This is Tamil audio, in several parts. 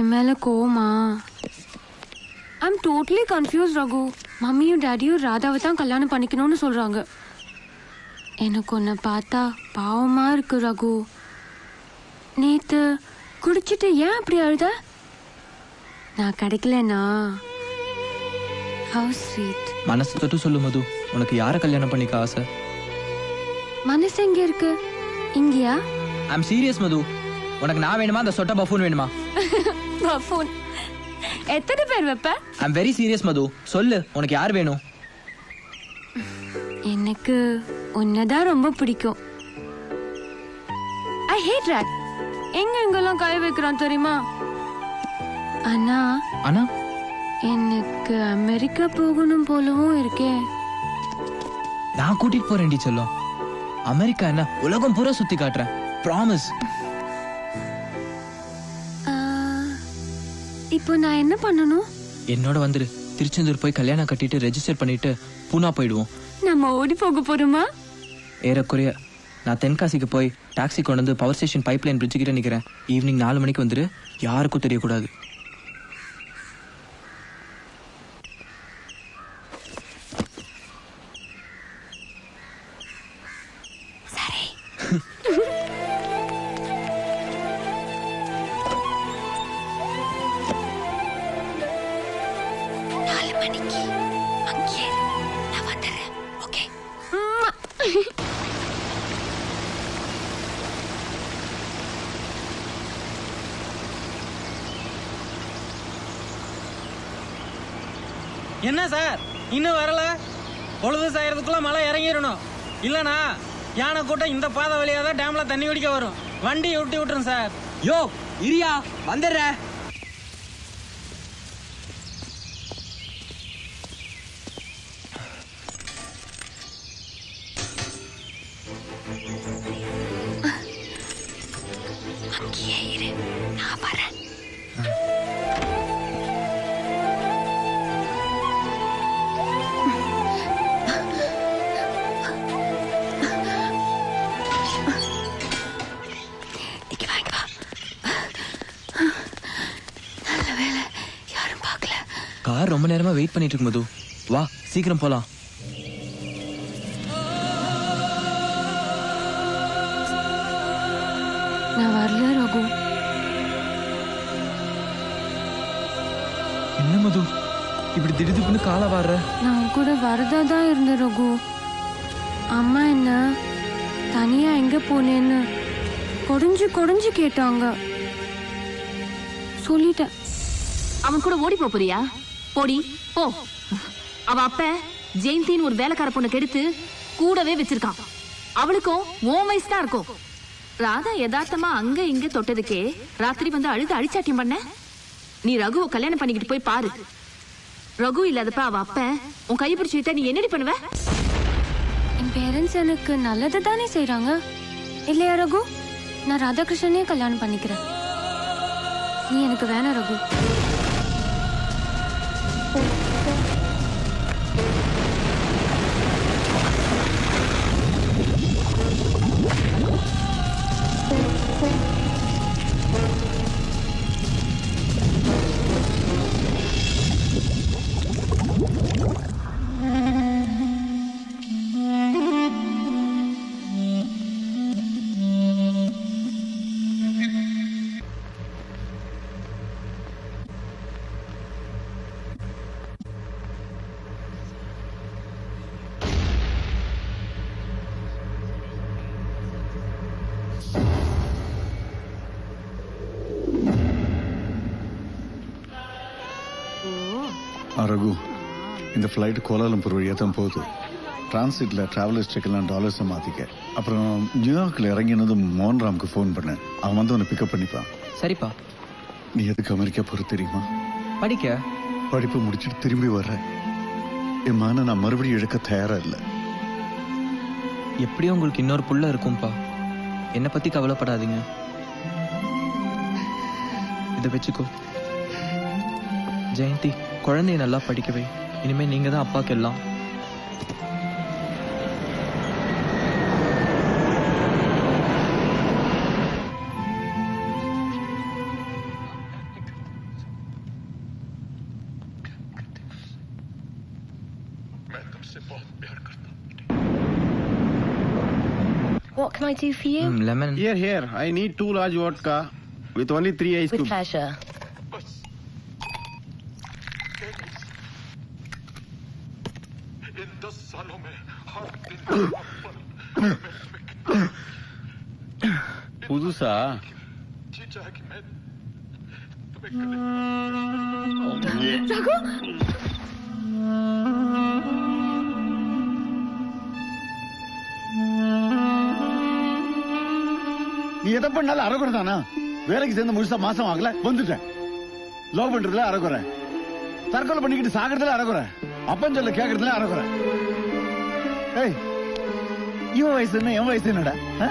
என் மேல கோவமா? I'm totally confuse Raghu. மம்மியும் டேடியும் ராதாவை தான் கல்யாணம் பண்ணிக்கணும்னு சொல்றாங்க. எனக்கு உன்னை பார்த்தா பாவமா இருக்கு ரகு. நேத்து குடிச்சிட்டு ஏன் அப்படி அழுத? நான் கிடைக்கலனா? How sweet. மனசு தொட்டு சொல்லு மது, உனக்கு யாரை கல்யாணம் பண்ணிக்க ஆசை? மனசு எங்க இருக்கு? இங்கயா? ஐம் சீரியஸ் மது. உனக்கு நான் வேணுமா அந்த சொட்ட பஃபூன் வேணுமா? பஃபூன் எத்தனை பேர் வைப்ப? ஐம் வெரி சீரியஸ் மது, சொல்லு உனக்கு யார் வேணும்? எனக்கு உன்னதான் ரொம்ப பிடிக்கும். ஐ ஹேட் ராட். எங்கெல்லாம் கை வைக்கிறான் தெரியுமா? ஆனா எனக்கு அமெரிக்கா போகணும் போலவும் இருக்கே. நான் கூட்டிட்டு போறேன்டி செல்லம். அமெரிக்கா என்ன உலகம் பூரா சுத்தி காட்டுறேன். ப்ராமிஸ். இப்போ நான் என்ன பண்ணணும்? என்னோட வந்துரு. திருச்செந்தூர் போய் கல்யாணம் கட்டிட்டு ரெஜிஸ்டர் பண்ணிட்டு பூனா போயிடுவோம். நம்ம ஓடி போக போறோமா? ஏறக்குறைய. நான் தென்காசிக்கு போய் டாக்ஸி கொண்டு வந்து பவர் ஸ்டேஷன் பைப்லைன் பிரிட்ஜு கிட்ட நிக்கிறேன். ஈவினிங் 4 மணிக்கு வந்துரு. யாருக்கும் தெரியக்கூடாது. என்ன சார் இன்னும் வரல? பொழுது சாயறதுக்குள்ள மழை இறங்கிடணும். இல்லனா யானை கூட்டம் இந்த பாதை வழியா தான் டேம்ல தண்ணி குடிக்க வரும். வண்டி விட்டு விட்டுரும் சார். யோ இரியா வந்துடுற. அங்கேயே இரு, நான் வரேன். கார் ரொம்ப நேரமா வெயிட் பண்ணிட்டு இருக்கு மது. வா சீக்கிரம் போலாம். நான் வரல ரகு. என்ன மது இப்படி திடீர்னு காலை வர்ற? நான் கூட வரதா தான் இருந்தேன் ரகு. அம்மா என்ன தனியா எங்க போனேன்னு கொடிஞ்சு கேட்டாங்க. சொல்லிட்டேன். அவன் கூட ஓடி போறியா? போடி போ. அவ அப்ப ஜெயந்தின்னு ஒரு வேலைக்கார பொண்ணு கெடுத்து கூடவே வச்சிருக்கான். அவளுக்கும் ஓ வயசு தான் இருக்கும். ராதா யதார்த்தமா அங்க இங்க தொட்டதுக்கே ராத்திரி வந்து அழுது அழிச்சாட்டியம் பண்ண. நீ ரகுவை கல்யாணம் பண்ணிக்கிட்டு போய் பாரு. ரகு இல்லாதப்ப அவ அப்ப உன் கையை பிடிச்சு நீ என்னடி பண்ணுவ? என் பேரண்ட்ஸ் எனக்கு நல்லது தானே செய்யறாங்க இல்லையா ரகு? நான் ராதாகிருஷ்ணனே கல்யாணம் பண்ணிக்கிறேன். நீ எனக்கு வேணாம் ரகு. ரகு, இந்த ஃப்ளைட் கோலாலம்பூர் வழியாக தான் போகுது. டிரான்சிட்ல டிராவலர்ஸ் செக்லாம் டாலர்ஸை மாற்றிக்க. அப்புறம் நியூயார்க்கில் இறங்கினதும் மோகன்ராமுக்கு ஃபோன் பண்ணேன். அவன் வந்து உன்னை பிக்கப் பண்ணிப்பான். சரிப்பா. நீ எதுக்கு அமெரிக்கா போகிற தெரியுமா? படிக்க. படிப்பு முடிச்சுட்டு திரும்பி வர்ற. என் மான நான் மறுபடியும் இழக்க தயாரா இல்லை. எப்படியும் உங்களுக்கு இன்னொரு புள்ள இருக்கும்பா. என்னை பத்தி கவலைப்படாதீங்க. இதை வச்சுக்கோ. ஜெயந்தி, குழந்தைய நல்லா படிக்கவே. இனிமே நீங்க தான் அப்பாக்கு எல்லாம். What can I do for you? Lemon. Here. I need 2 large vodka with only 3 ice With cubes. pleasure. புதுசா நீ எதை பண்ணாலும் அறகுறை தானா? வேலைக்கு சேர்ந்து முழுசா மாசம் ஆகல வந்துட்டேன். லவ் பண்றதுல அறகுறை, தற்கொலை பண்ணிக்கிட்டு சாகிறதுல அறகுறை, அப்பன் சொல்ல கேட்கறதுல அறகுறை. ஏய், இவன் வயசு என்ன என் வயசு என்னடா? ஆ?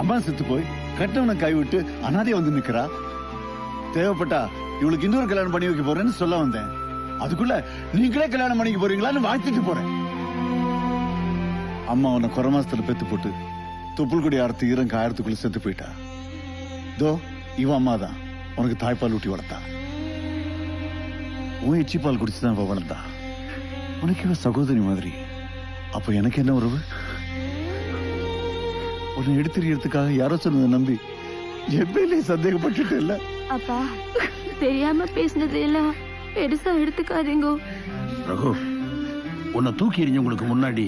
அம்மா செத்து போய் கட்டவனை கைவிட்டு அனாதையா வந்து நிக்கிறா. தேவைப்பட்டா இவளுக்கு இன்னொரு கல்யாணம் பண்ணி வைக்க போறேன்னு சொல்ல வந்தேன். அதுக்குள்ள நீங்களே கல்யாணம் பண்ணிக்க போறீங்களான்னு வாழ்த்துட்டு போறேன். அம்மா உன்னை குறை மாசத்துல பெத்து போட்டு தொப்புள் கொடி அறுத்து ஈரம் காயறதுக்குள்ள செத்து போயிட்டா. தோ இவன் அம்மா தான் உனக்கு தாய்ப்பால் ஊட்டி வளர்த்தா. உன் எச்சி பால் குடிச்சுதான் இவ வளர்ந்தா. உனக்கு இவ சகோதரி மாதிரி. அப்ப எனக்கு என்ன உறவு? உன்னை எடுத்துறதுக்காக யாரோ சொன்னதை நம்பி எப்பயிலே சந்தேகப்பட்டுட்டு இல்ல. அப்பா தெரியாம பேசினது எல்லாம் பெருசா எடுத்துக்காதீங்க. ரகு, உன்னை தூக்கி எறிஞ்சவங்களுக்கு முன்னாடி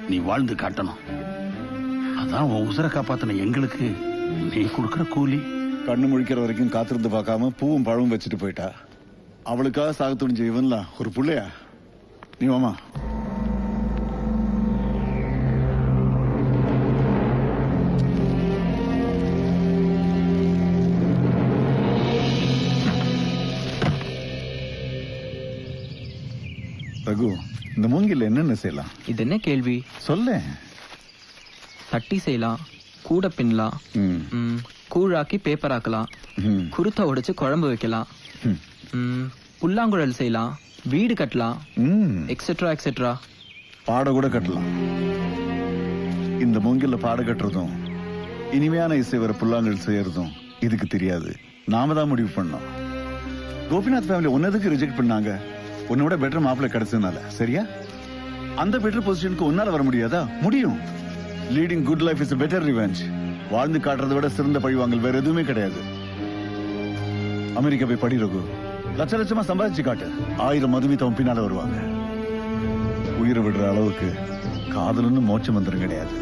நீ வாழ்ந்து காட்டணும். அதான் உன் உசுரை காப்பாத்தின எங்களுக்கு நீ கொடுக்கற கூலி. கண்ணு முழிக்கிற வரைக்கும் காத்திருந்து பார்க்காம பூவும் பழமும் வச்சுட்டு போயிட்டா. அவளுக்காக சாக துணிஞ்ச இவன்லாம் ஒரு புள்ளையா? நீ வாமா. ரகு, இந்த மூங்கில் என்னென்ன செய்யலாம்? இது என்ன கேள்வி? சொல்ல. தட்டி செய்யலாம், கூட பின்னலாம், கூழாக்கி பேப்பர் ஆக்கலாம், குருத்தை உடைச்சு குழம்பு வைக்கலாம், புல்லாங்குழல் செய்யலாம், வீடு கட்டலாம், எக்ஸெட்ரா எக்ஸெட்ரா. பாட கூட கட்டலாம். இந்த மூங்கில்ல பாட கட்டுறதும் இனிமையான இசை வர புல்லாங்குழல் செய்யறதும் இதுக்கு தெரியாது. நாம தான் முடிவு பண்ணோம். கோபிநாத் ஃபேமிலி உன்னதுக்கு ரிஜெக்ட் பண்ணாங்க. உன்னோட பெட்டர் மாப்பிள்ளை கிடைச்சதுனால. சரியா? அந்த பெட்டர் பொசிஷனுக்கு உன்னால வர முடியாதா? முடியும். Leading good life is better revenge. வாழ்ந்து காட்டுறதை விட சிறந்த பழிவாங்கல் வேற எதுவுமே கிடையாது. அமெரிக்கா போய் படி ரகு. லட்ச லட்சமா சம்பாதிச்சு காட்டு. 1000 மதுமித்தவன் பின்னால வருவாங்க. உயிரை விடுற அளவுக்கு காதலுன்னு மோட்ச மந்திரம் கிடையாது.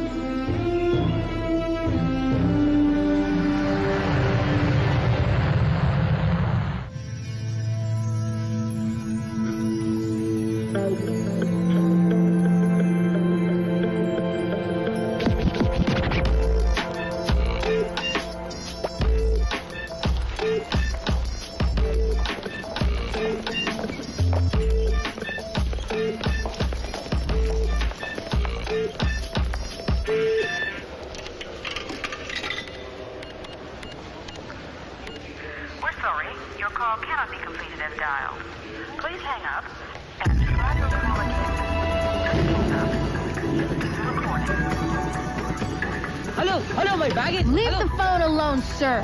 Hello, my bag is... Leave the phone alone, sir.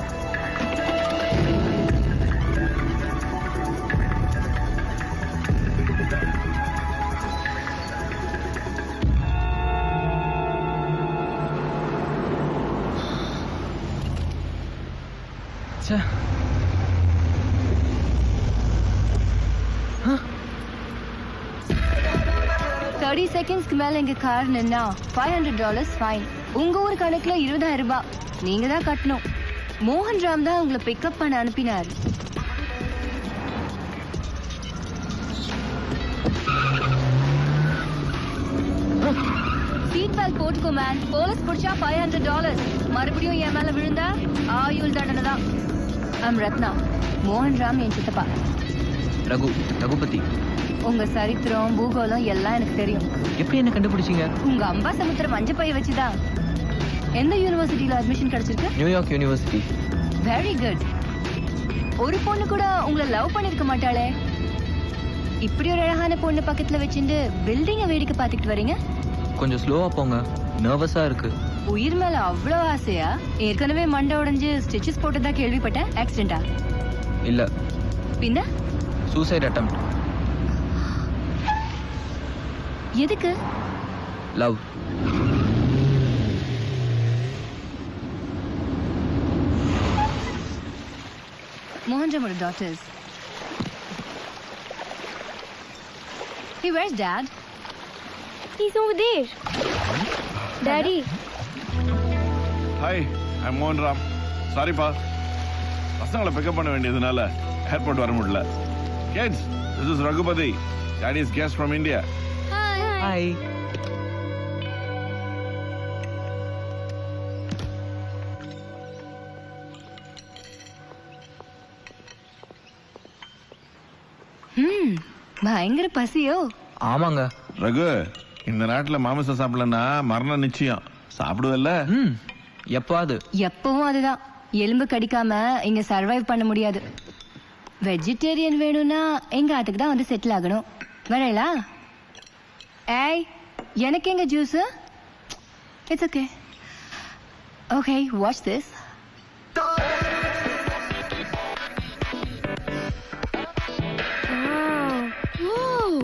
ச்சே. 30 செகண்ட்ஸ்க்கு மேல எங்க கார் நின்னா $500 ஃபைன். உங்க ஊர் கணக்குல 20,000 ரூபாய் நீங்க தான் கட்டணும். மோகன் ராம் தான் உங்களை பிக்கப் பண்ண அனுப்பினார். சீட் பெல்ட் போட்டுக்கோ மேன். போலீஸ் பிடிச்சா $500. மறுபடியும் என் மேல விழுந்தா ஆயுள் தண்டனை தான். ஐம் ரத்னா. மோகன் ராம் என் சித்தப்பா. ரகுபதி. உங்க சரித்திரம் பூகோளம் எல்லாம் எனக்கு தெரியும். எப்படி என்ன கண்டுபிடிச்சீங்க? உங்க அம்பா சமுத்திரம் மஞ்ச பைய வச்சுதான். எந்த யூனிவர்சிட்டியில அட்மிஷன் கிடைச்சிருக்கு? New York university. Very good. ஒரு பொண்ணு கூட உங்களை லவ் பண்ணிருக்க மாட்டாளே. இப்படி ஒரு அழகான பொண்ணு பக்கத்துல வச்சுட்டு பில்டிங்க வேடிக்கை பார்த்துக்கிட்டு வரீங்க. கொஞ்சம் ஸ்லோவா போங்க, நர்வஸா இருக்கு. உயிர் மேல அவ்வளவு ஆசையா? ஏற்கனவே மண்டை உடைஞ்சு ஸ்டிச்சஸ் போட்டதா கேள்விப்பட்டேன். ஆக்சிடென்டா? இல்ல. பின்ன? Suicide attempt. எதுக்கு? லவ். மோகன்ராமோட daughters. Hey, where's Dad? He's over there. Daddy. Hi, I'm Mohan Ram. Sorry pa. பசங்களை பிக்கப் பண்ண வேண்டியதுனால ஏர்போர்ட் வர முடியல. Kids, this is Raghupati. Daddy's guest from India. Hi. பயங்கர பசியோ? ஆமாங்க. ரகு, இந்த நாட்டுல மாமிசம் சாப்பிடலன்னா மரணம் நிச்சயம். சாப்பிடுவல்ல? எப்பாவது. எப்பவும் அதுதான். எலும்பு கடிக்காம இங்க சர்வைவ் பண்ண முடியாது. வெஜிடேரியன் வேணும்னா எங்க அதுக்கு தான் வந்து செட்டில் ஆகணும். வரலா? ஏய், எனக்கு எங்க juice? It's okay. Okay, watch this.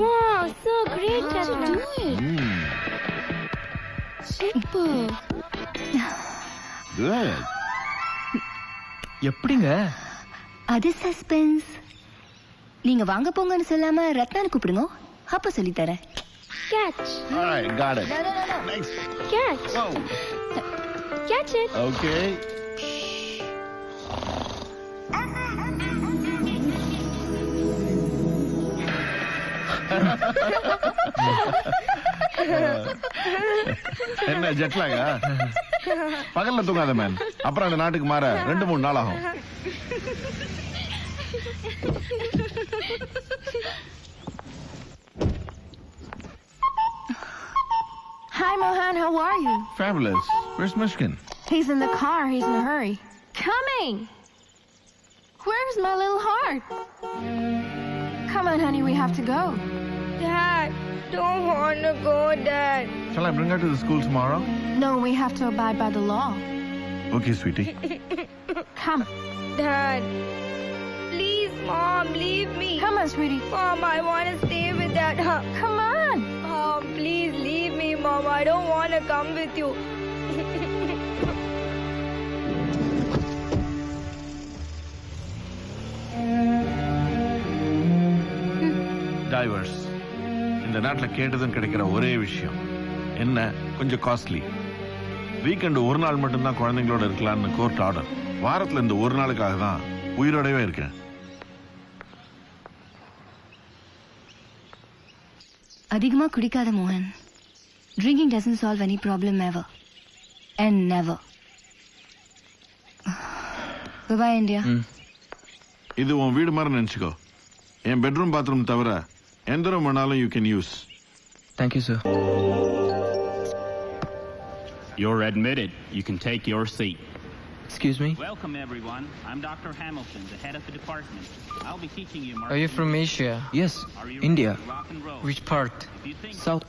Wow, so great, Chandra. Super. Good. எப்படிங்க? அது சஸ்பென்ஸ். நீங்க வாங்க போங்கன்னு சொல்லாம ரத்னான்னு கூப்பிடுங்க. அப்ப சொல்லி தரேன். Catch. All right, got it. No. Nice. Catch. Whoa. Catch it. Okay. என்ன ஜெட்லாகா? பகல்ல தூங்காத மேன். அப்புறம் அந்த நாட்டுக்கு மாற 2-3 நாள் ஆகும். Hi, Mohan. How are you? Fabulous. Where's Mishkin? He's in the car. He's in a hurry. Coming! Where's my little heart? Come on, honey. We have to go. Dad, don't want to go, Dad. Shall I bring her to the school tomorrow? No, we have to abide by the law. Okay, sweetie. Come. Dad, please, Mom, leave me. Come on, sweetie. Mom, I want to stay with Dad. Come on. Mom, please leave me, Mom. I don't want to come with you. Divorce இந்த நாட்டில் கேட்டதும் கிடைக்கிற ஒரே விஷயம் என்ன, கொஞ்சம் காஸ்ட்லி. வீக்கெண்டு ஒரு நாள் மட்டும்தான் குழந்தைங்களோட இருக்கலாம்னு கோர்ட் ஆர்டர். வாரத்தில் இந்த ஒரு நாளுக்காக தான் உயிரோடவே இருக்கேன். அதிகமா குடிக்காத மோகன். Drinking doesn't solve any problem ever. And never. Bye-bye, India. இது உன் வீடு மாதிரி நினைச்சுக்கோ. என் பெட்ரூம் பாத்ரூம் தவிர எந்த ரூம் வேணாலும் you can use. Thank you sir. You're admitted. You can take your seat. Excuse me? Welcome, everyone. I'm Dr. Hamilton, the head of the department. I'll be teaching you Are you from Asia? Yes, Are you India. ready to rock and roll? Which part? If you think South.